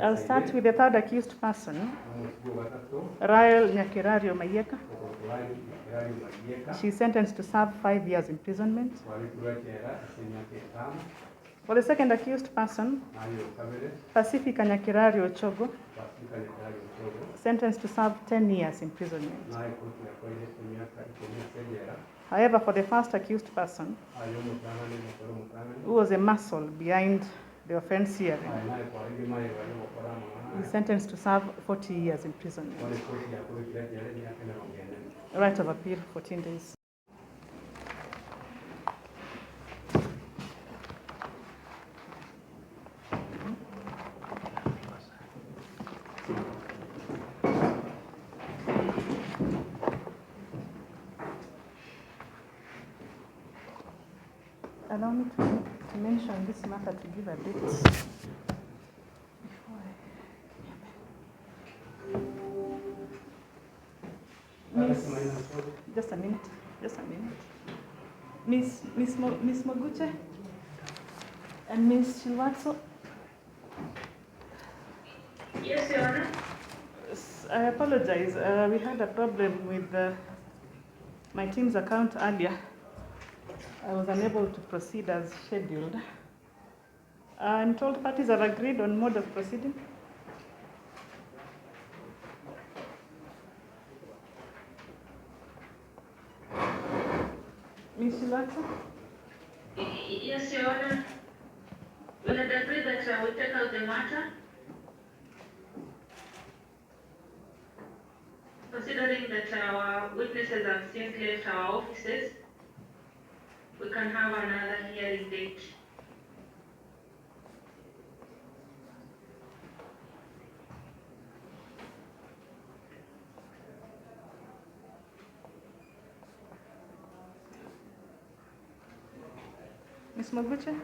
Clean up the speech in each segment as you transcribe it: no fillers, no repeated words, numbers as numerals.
I'll start with the third accused person, Rael Nyakirario Mayeka. She's sentenced to serve 5 years imprisonment. For the second accused person, Pacifica Nyakirario Chogo, sentenced to serve 10 years imprisonment. However, for the first accused person, who was a muscle behind the offense hearing, he's sentenced to serve 40 years imprisonment. Right of appeal, 14 days. Allow me to mention this matter to give a date. Just a minute. Miss Moguche and Miss Shilwatso. Yes, Your Honor. I apologize. We had a problem with my team's account earlier. I was unable to proceed as scheduled. I'm told parties have agreed on mode of proceeding. Ms. Shilwatso? Yes, Your Honor. We had agreed that we take out the matter. Considering that our witnesses have since left our offices, we can have another hearing date. Ms. Moguche?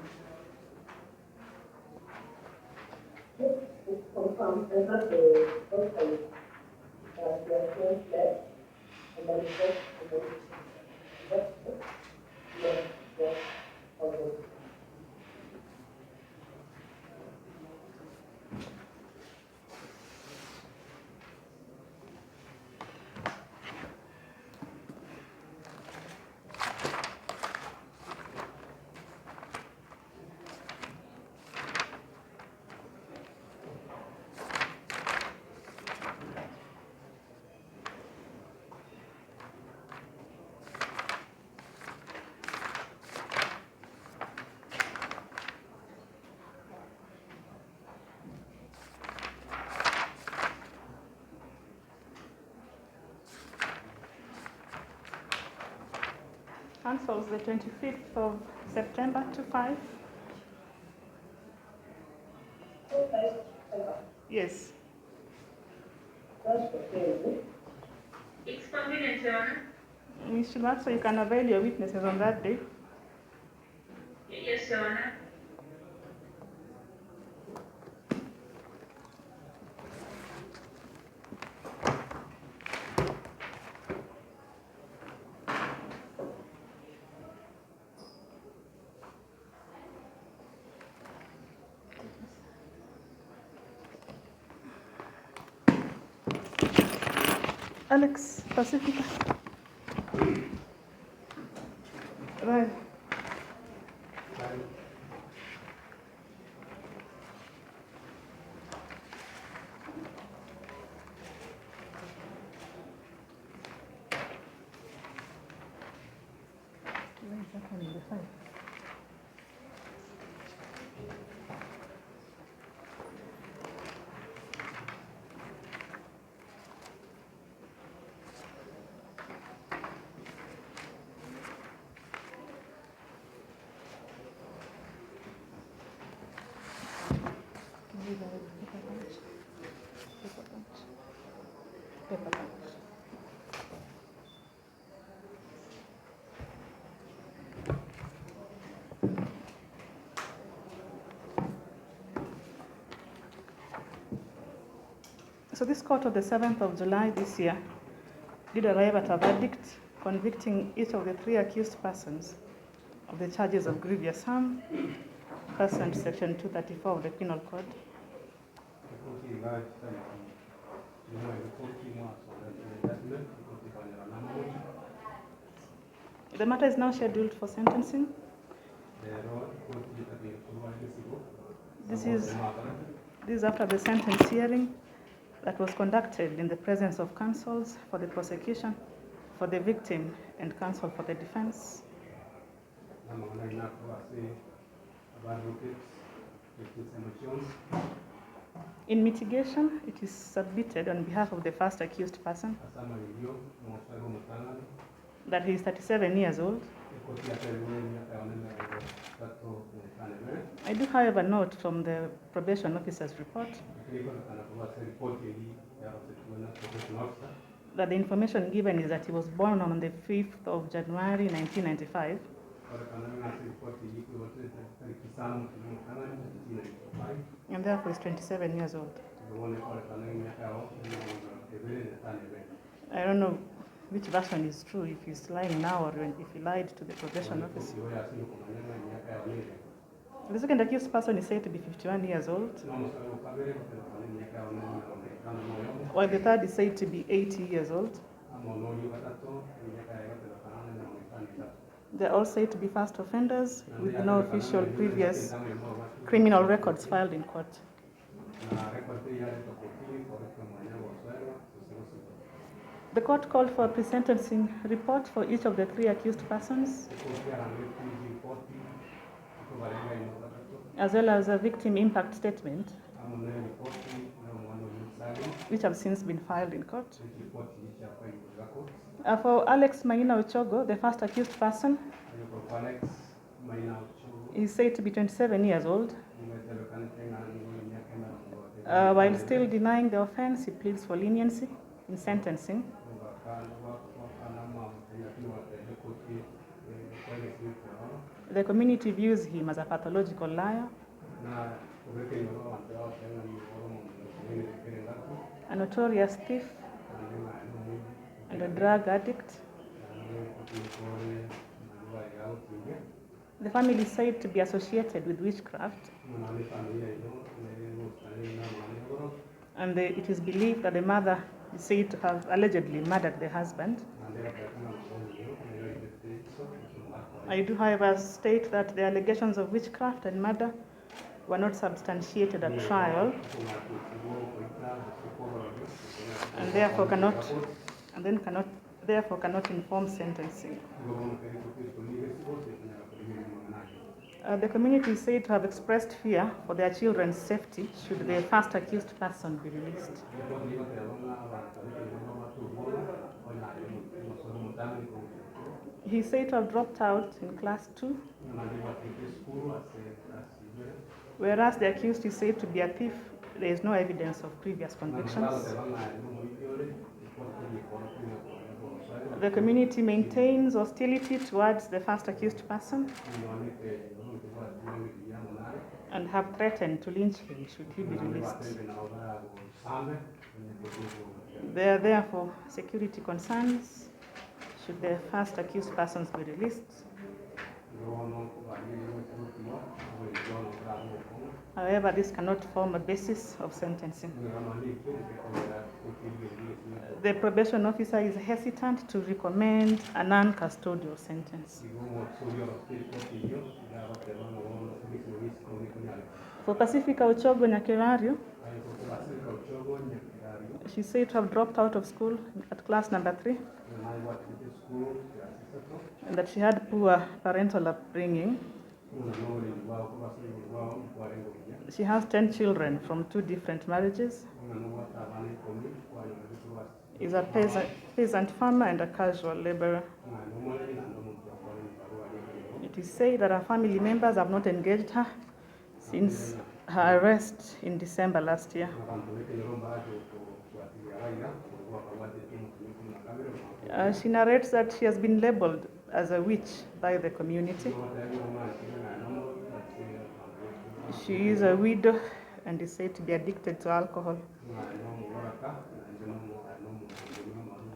Cancels the 25th of September to 5. Yes. It's convenient, Your Honor. Ms. Shilwatso, you can avail your witnesses on that day. Yes, Your Honor. Alex, Pacifica. Right. Where is that one in the file? Paper punch. So this court of the 7th of July this year did arrive at a verdict convicting each of the 3 accused persons of the charges of grievous harm, pursuant to Section 234 of the Penal Code, The matter is now scheduled for sentencing. This is after the sentence hearing that was conducted in the presence of counsels for the prosecution, for the victim, and counsel for the defense. In mitigation, it is submitted on behalf of the first accused person that he is 37 years old. I do, however, note from the probation officer's report that the information given is that he was born on the 5th of January 1995. And therefore is 27 years old. I don't know which version is true, if he's lying now or if he lied to the probation officer. The second accused person is said to be 51 years old, while the third is said to be 80 years old. They're all said to be first offenders with no official previous criminal records filed in court. The court called for a pre-sentencing report for each of the three accused persons, as well as a victim impact statement, which have since been filed in court. For Alex Maina Ochogo, the first accused person, is said to be 27 years old. While still denying the offense, he pleads for leniency in sentencing. The community views him as a pathological liar, a notorious thief, and a drug addict. The family is said to be associated with witchcraft, and it is believed that the mother is said to have allegedly murdered the husband. I do, however, state that the allegations of witchcraft and murder were not substantiated at trial, and therefore cannot inform sentencing. The community is said to have expressed fear for their children's safety should the first accused person be released. He is said to have dropped out in class 2, whereas the accused is said to be a thief. There is no evidence of previous convictions. The community maintains hostility towards the first accused person and have threatened to lynch him should he be released. There are therefore security concerns should the first accused persons be released. However, this cannot form a basis of sentencing. The probation officer is hesitant to recommend a non-custodial sentence. For Pacifica Ochogo Nyakirario, she said to have dropped out of school at class number 3, and that she had poor parental upbringing. She has 10 children from 2 different marriages, is a peasant farmer and a casual laborer. It is said that her family members have not engaged her since her arrest in December last year. She narrates that she has been labeled as a witch by the community. She is a widow and is said to be addicted to alcohol.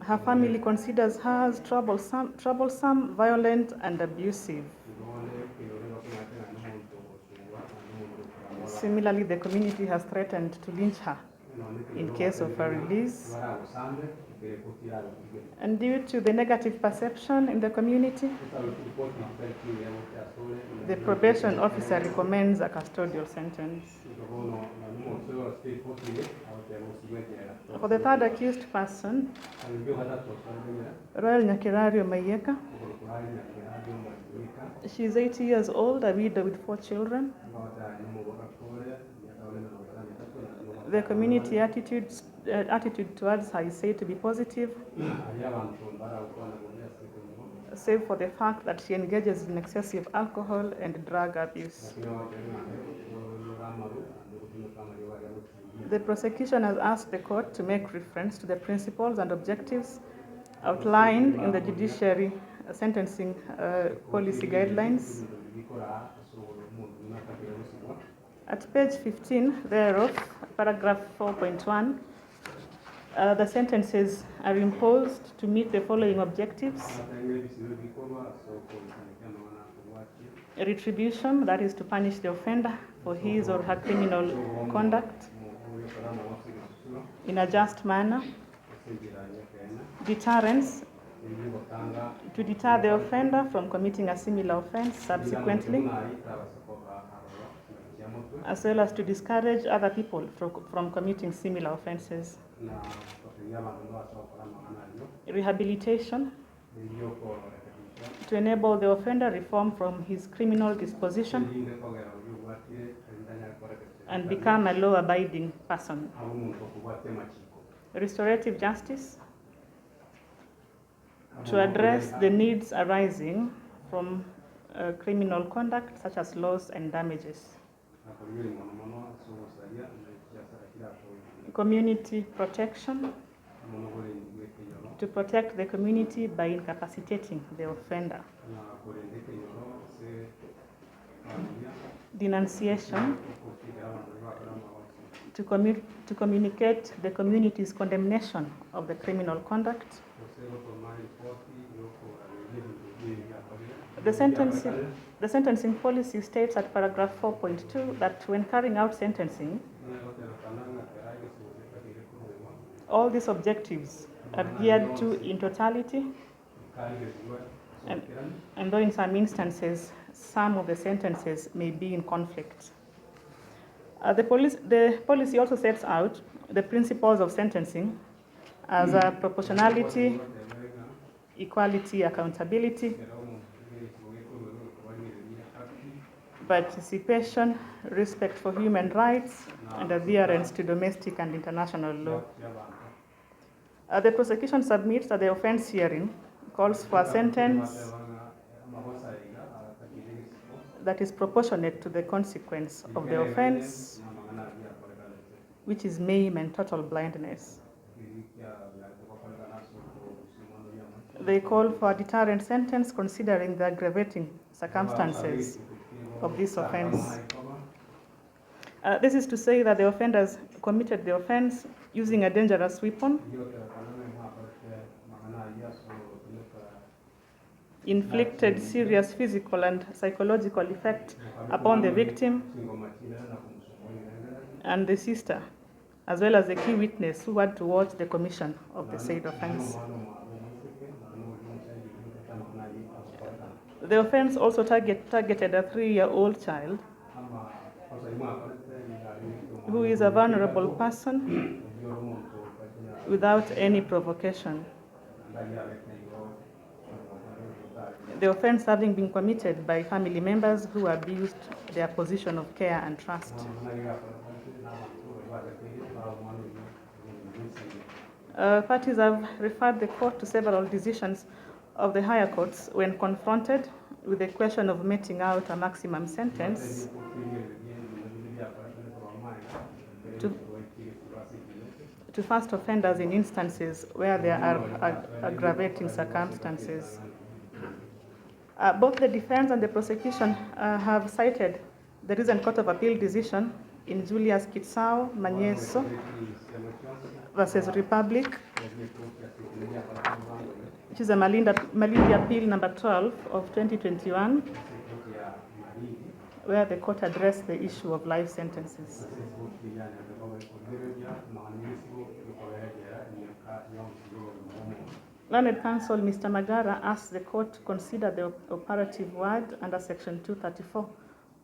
Her family considers her as troublesome, violent, and abusive. Similarly, the community has threatened to lynch her in case of her release. And due to the negative perception in the community, the probation officer recommends a custodial sentence. For the third accused person, Royal Nyakirario Mayeka, she is 80 years old, a widow with 4 children. The community attitude towards her is said to be positive, save for the fact that she engages in excessive alcohol and drug abuse. The prosecution has asked the court to make reference to the principles and objectives outlined in the judiciary sentencing policy guidelines. At page 15 thereof, paragraph 4.1, the sentences are imposed to meet the following objectives. Retribution, that is to punish the offender for his or her criminal conduct in a just manner. Deterrence, to deter the offender from committing a similar offense subsequently, as well as to discourage other people from committing similar offenses. Rehabilitation, to enable the offender reform from his criminal disposition and become a law-abiding person. Restorative justice, to address the needs arising from criminal conduct such as loss and damages. Community protection, to protect the community by incapacitating the offender. Denunciation, to communicate the community's condemnation of the criminal conduct. The sentencing policy states at paragraph 4.2 that when carrying out sentencing, all these objectives are geared to in totality, and though in some instances, some of the sentences may be in conflict. The policy also sets out the principles of sentencing as proportionality, equality, accountability, participation, respect for human rights, and adherence to domestic and international law. The prosecution submits that the offense hearing calls for a sentence that is proportionate to the consequence of the offense, which is maim and total blindness. They call for a deterrent sentence considering the aggravating circumstances of this offense. This is to say that the offenders committed the offense using a dangerous weapon, inflicted serious physical and psychological effect upon the victim and the sister, as well as the key witness who had to watch the commission of the said offense. The offense also targeted a 3-year-old child who is a vulnerable person without any provocation. The offense having been committed by family members who abused their position of care and trust. Parties have referred the court to several decisions of the higher courts when confronted with the question of meting out a maximum sentence to first offenders in instances where there are aggravating circumstances. Both the defense and the prosecution have cited the recent Court of Appeal decision in Julius Kitsao Manyeso versus Republic, which is a Malindi Appeal number 12 of 2021, where the court addressed the issue of life sentences. Learned counsel Mr. Magara asked the court to consider the operative word under section 234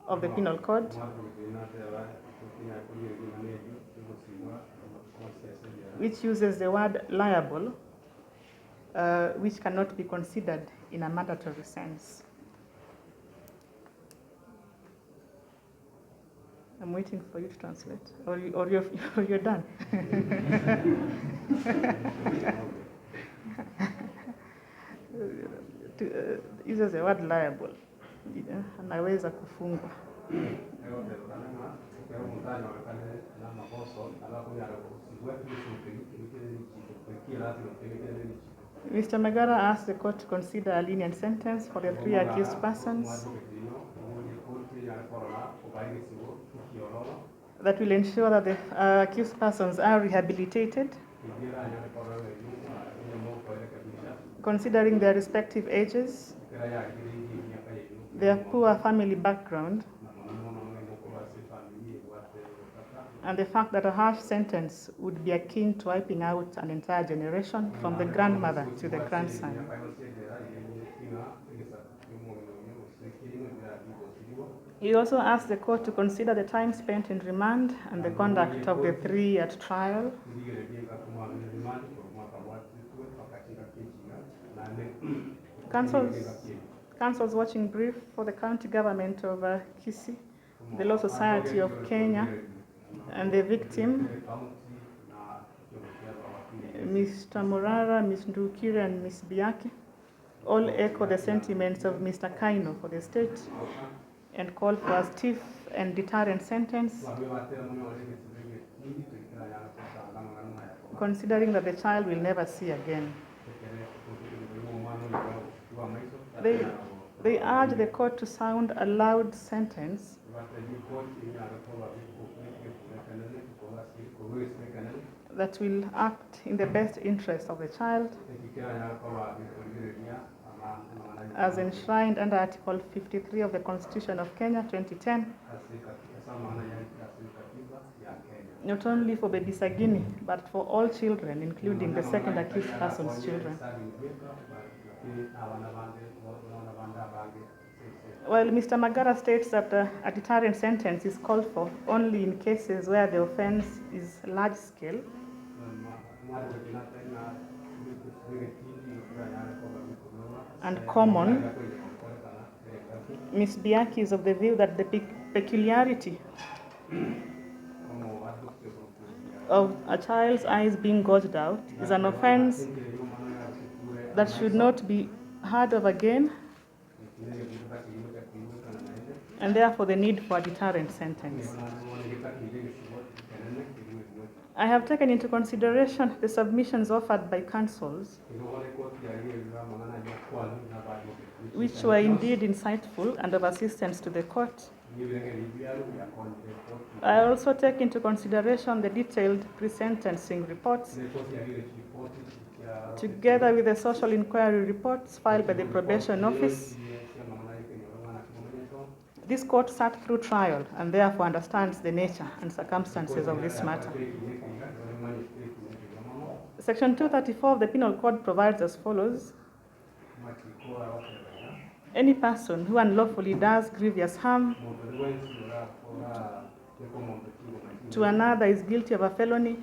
of the Penal Code, which uses the word liable, which cannot be considered in a mandatory sense. I'm waiting for you to translate, or you're done. Uses the word liable, anaweza kufungwa. Mr. Magara asked the court to consider a lenient sentence for the 3 accused persons that will ensure that the accused persons are rehabilitated, considering their respective ages, their poor family background, and the fact that a harsh sentence would be akin to wiping out an entire generation from the grandmother to the grandson. He also asked the court to consider the time spent in remand and the conduct of the 3 at trial. Council's watching brief for the county government of Kisii, the Law Society of Kenya, and the victim, Mr. Morara, Ms. Ndukire, and Ms. Biaki, all echo the sentiments of Mr. Kaino for the state and call for a stiff and deterrent sentence, considering that the child will never see again. They urge the court to sound a loud sentence that will act in the best interest of the child, as enshrined under Article 53 of the Constitution of Kenya 2010, not only for baby Sagini, but for all children, including the second accused person's children. While Mr. Magara states that a deterrent sentence is called for only in cases where the offense is large-scale, and common, Ms. Biaki is of the view that the peculiarity of a child's eyes being gouged out is an offense that should not be heard of again, and therefore the need for a deterrent sentence. I have taken into consideration the submissions offered by counsels, which were indeed insightful and of assistance to the court. I also take into consideration the detailed pre-sentencing reports, together with the social inquiry reports filed by the probation office. This court sat through trial and therefore understands the nature and circumstances of this matter. Section 234 of the Penal Code provides as follows: any person who unlawfully does grievous harm to another is guilty of a felony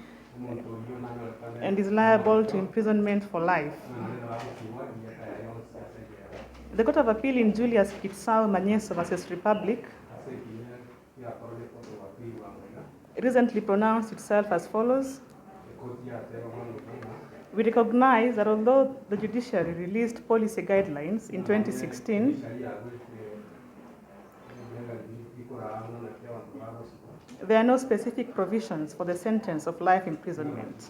and is liable to imprisonment for life. The Court of Appeal in Julius Kitsao Manyeso versus Republic recently pronounced itself as follows: we recognize that although the judiciary released policy guidelines in 2016, there are no specific provisions for the sentence of life imprisonment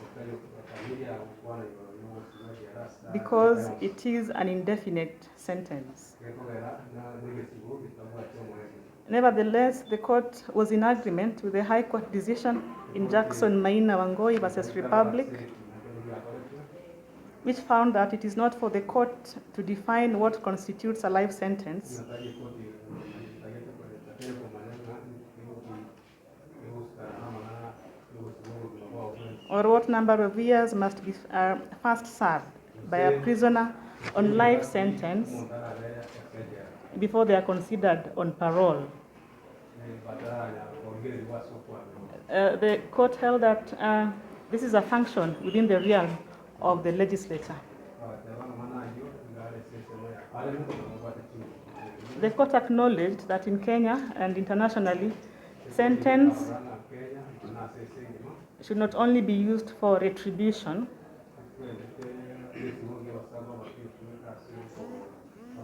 because it is an indefinite sentence. Nevertheless, the court was in agreement with the High Court decision in Jackson Maina Wangoi versus Republic, which found that it is not for the court to define what constitutes a life sentence, or what number of years must be first served by a prisoner on life sentence before they are considered on parole. The court held that this is a function within the realm of the legislature. The court acknowledged that in Kenya and internationally, sentence should not only be used for retribution,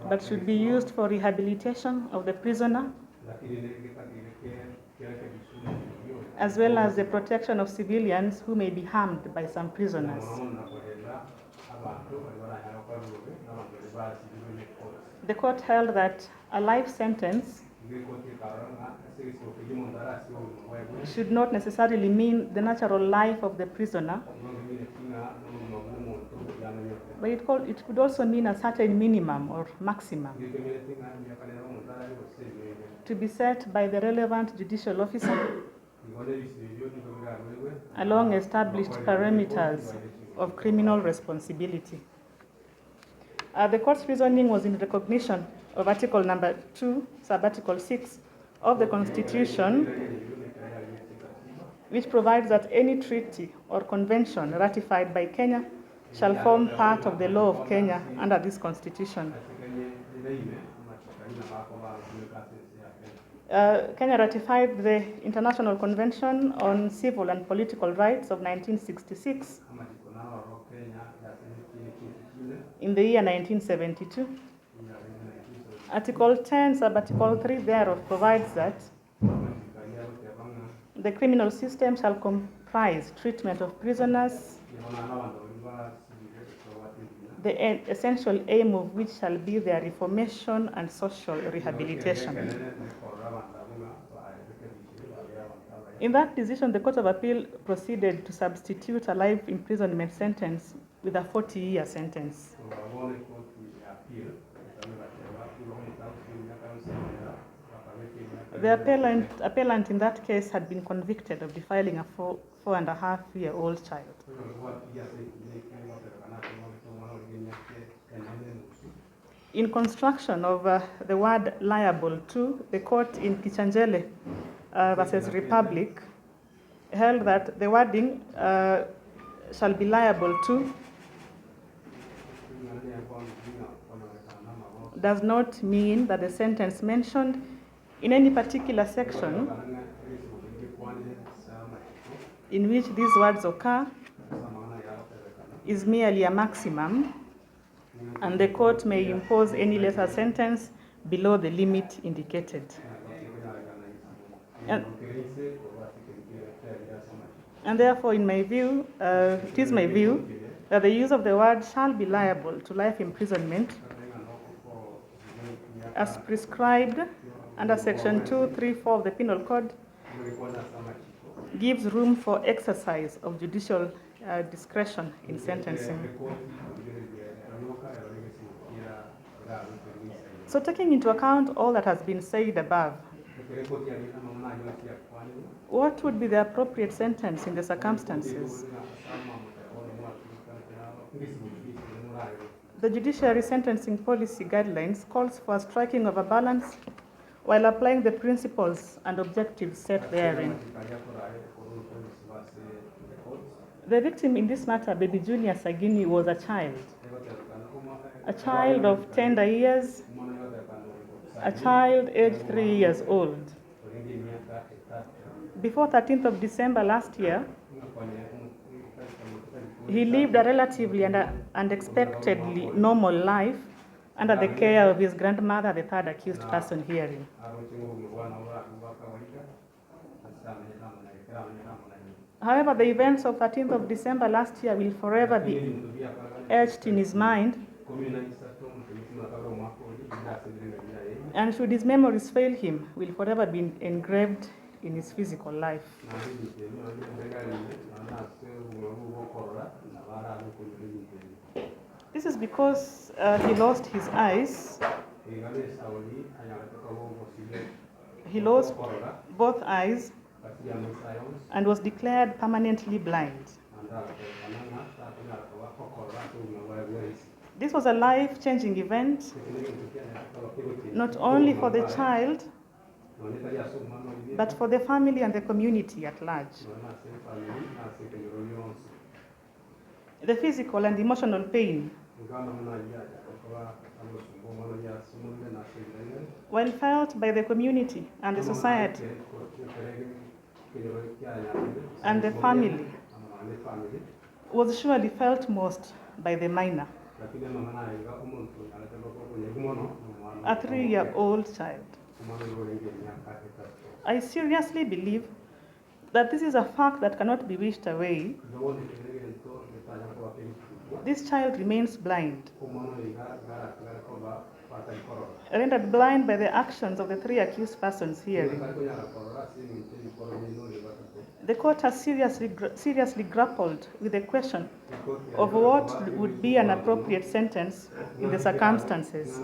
but should be used for rehabilitation of the prisoner, as well as the protection of civilians who may be harmed by some prisoners. The court held that a life sentence should not necessarily mean the natural life of the prisoner, but it could also mean a certain minimum or maximum to be set by the relevant judicial officer along established parameters of criminal responsibility. The court's reasoning was in recognition of Article number 2, Sub-Article 6 of the Constitution, which provides that any treaty or convention ratified by Kenya shall form part of the law of Kenya under this Constitution. Kenya ratified the International Convention on Civil and Political Rights of 1966 in the year 1972. Article 10, Sub-Article 3 thereof provides that the criminal system shall comprise treatment of prisoners, the essential aim of which shall be their reformation and social rehabilitation. In that decision, the Court of Appeal proceeded to substitute a life imprisonment sentence with a 40-year sentence. The appellant in that case had been convicted of defiling a 4.5-year-old child. In construction of the word liable to, the court in Kichanjele versus Republic held that the wording shall be liable to does not mean that the sentence mentioned in any particular section in which these words occur is merely a maximum, and the court may impose any lesser sentence below the limit indicated. And therefore, in my view, it is my view that the use of the word shall be liable to life imprisonment as prescribed under Section 234 of the Penal Code gives room for exercise of judicial discretion in sentencing. So, taking into account all that has been said above, what would be the appropriate sentence in the circumstances? The Judiciary Sentencing Policy Guidelines calls for a striking of a balance while applying the principles and objectives set therein. The victim in this matter, baby Junior Sagini, was a child of tender years, a child aged 3 years old. Before 13th of December last year, he lived a relatively and unexpectedly normal life under the care of his grandmother, the third accused person herein. However, the events of 13th of December last year will forever be etched in his mind, and should his memories fail him, will forever be engraved in his physical life. This is because he lost his eyes. He lost both eyes and was declared permanently blind. This was a life-changing event, not only for the child, but for the family and the community at large. The physical and emotional pain, when felt by the community and the society and the family, was surely felt most by the minor, a 3-year-old child. I seriously believe that this is a fact that cannot be wished away. This child remains blind, rendered blind by the actions of the 3 accused persons here. The court has seriously grappled with the question of what would be an appropriate sentence in the circumstances.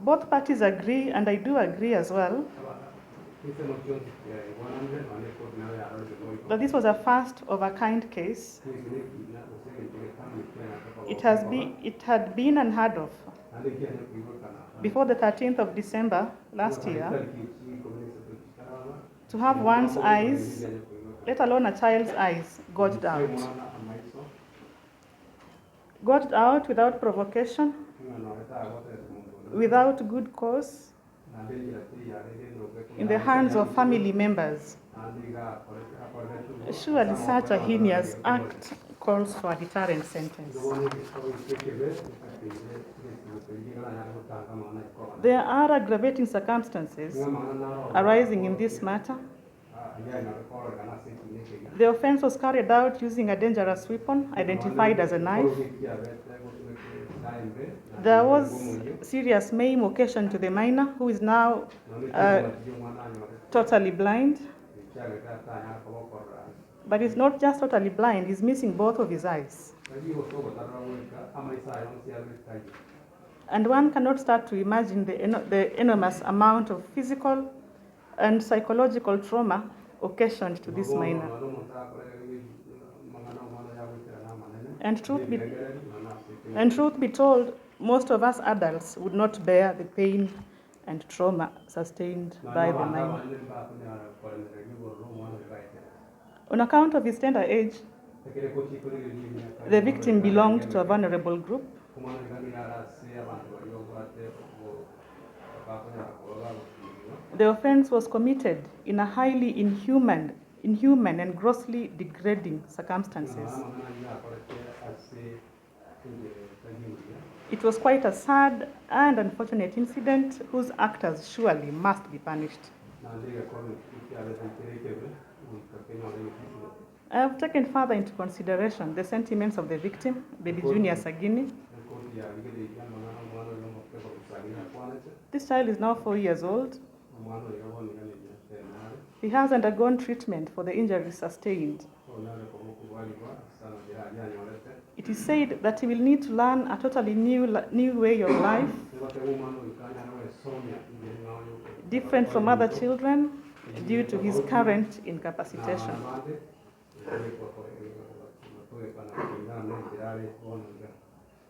Both parties agree, and I do agree as well, that this was a first of a kind case. It had been unheard of before the 13th of December last year to have one's eyes, let alone a child's eyes, gouged out. Gouged out without provocation, without good cause, in the hands of family members. Surely such a heinous act calls for a deterrent sentence. There are aggravating circumstances arising in this matter. The offense was carried out using a dangerous weapon identified as a knife. There was serious maim occasioned to the minor, who is now totally blind. But he's not just totally blind, he's missing both of his eyes. And one cannot start to imagine the enormous amount of physical and psychological trauma occasioned to this minor. And truth be told, most of us adults would not bear the pain and trauma sustained by the minor. On account of his tender age, the victim belonged to a vulnerable group. The offense was committed in a highly inhuman and grossly degrading circumstances. It was quite a sad and unfortunate incident whose actors surely must be punished. I have taken further into consideration the sentiments of the victim, baby Junior Sagini. This child is now 4 years old. He has undergone treatment for the injuries sustained. It is said that he will need to learn a totally new way of life, different from other children due to his current incapacitation.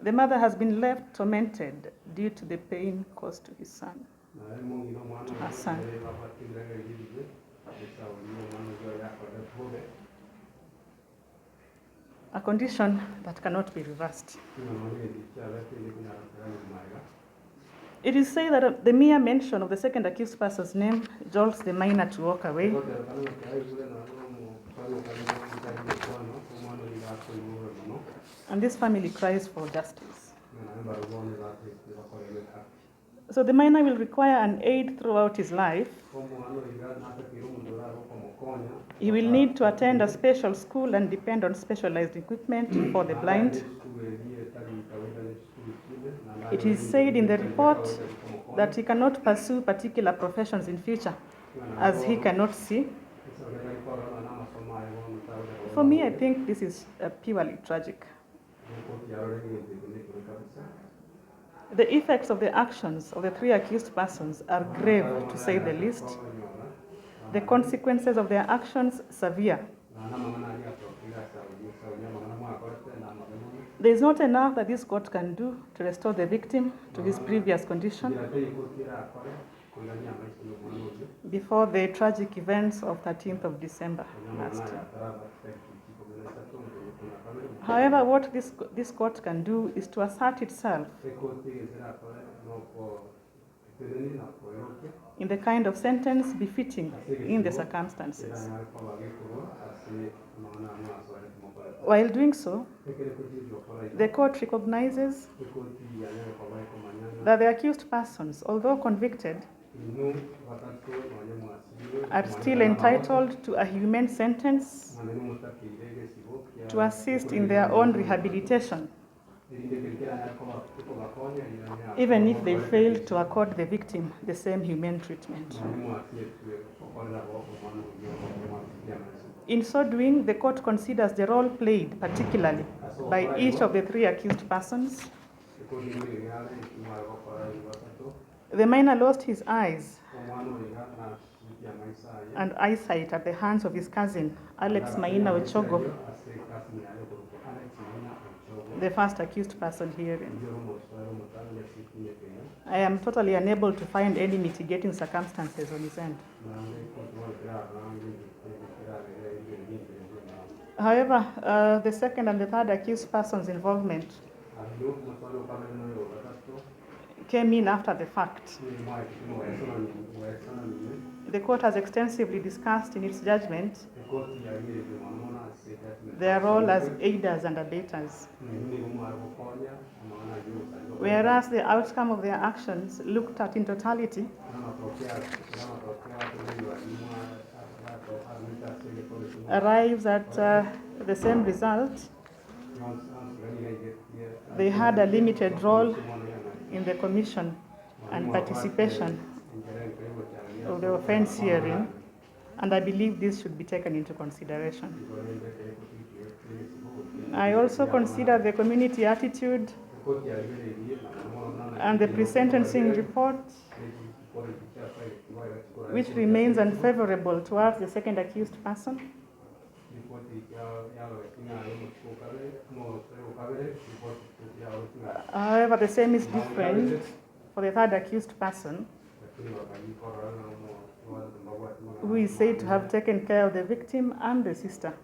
The mother has been left tormented due to the pain caused to her son. A condition that cannot be reversed. It is said that the mere mention of the second accused person's name jolts the minor to walk away. And this family cries for justice. So the minor will require an aid throughout his life. He will need to attend a special school and depend on specialized equipment for the blind. It is said in the report that he cannot pursue particular professions in future as he cannot see. For me, I think this is purely tragic. The effects of the actions of the 3 accused persons are grave, to say the least. the consequences of their actions severe. There is not enough that this court can do to restore the victim to his previous condition before the tragic events of 13th of December last year. However, what this court can do is to assert itself in the kind of sentence befitting in the circumstances. While doing so, the court recognizes that the accused persons, although convicted, are still entitled to a humane sentence to assist in their own rehabilitation, even if they fail to accord the victim the same humane treatment. In so doing, the court considers the role played, particularly by each of the three accused persons. The minor lost his eyes and eyesight at the hands of his cousin, Alex Maina Ochogo, the first accused person herein. I am totally unable to find any mitigating circumstances on his end. However, the second and the third accused person's involvement came in after the fact. The court has extensively discussed in its judgment their role as aiders and abettors, whereas the outcome of their actions, looked at in totality, arrives at the same result. They had a limited role in the commission and participation of the offense herein, and I believe this should be taken into consideration. I also consider the community attitude and the pre-sentencing report, which remains unfavorable towards the second accused person. However, the same is different for the third accused person, who is said to have taken care of the victim and the sister,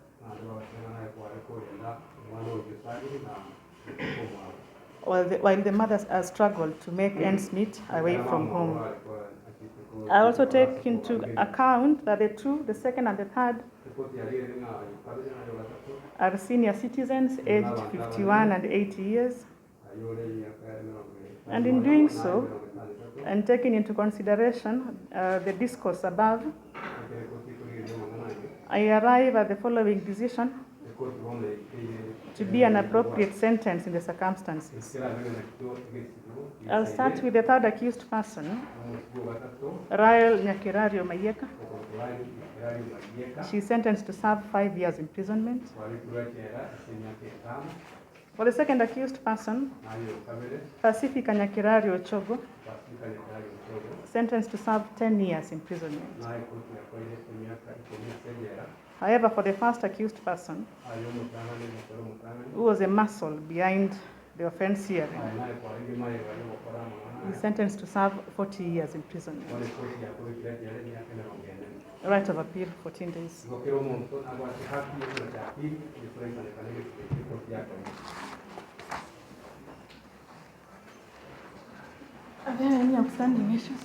while the mothers have struggled to make ends meet away from home. I also take into account that the second and the third, are senior citizens aged 51 and 80 years. And in doing so, and taking into consideration the discourse above, I arrive at the following decision to be an appropriate sentence in the circumstances. I'll start with the third accused person, Rael Nyakirario Mayeka. She's sentenced to serve 5 years imprisonment. For the second accused person, Pacifica Nyakirario Ochogo, sentenced to serve 10 years imprisonment. However, for the first accused person, who was a muscle behind the offense hearing, he sentenced to serve 40 years imprisonment. Right of appeal, 14 days. Are there any outstanding issues?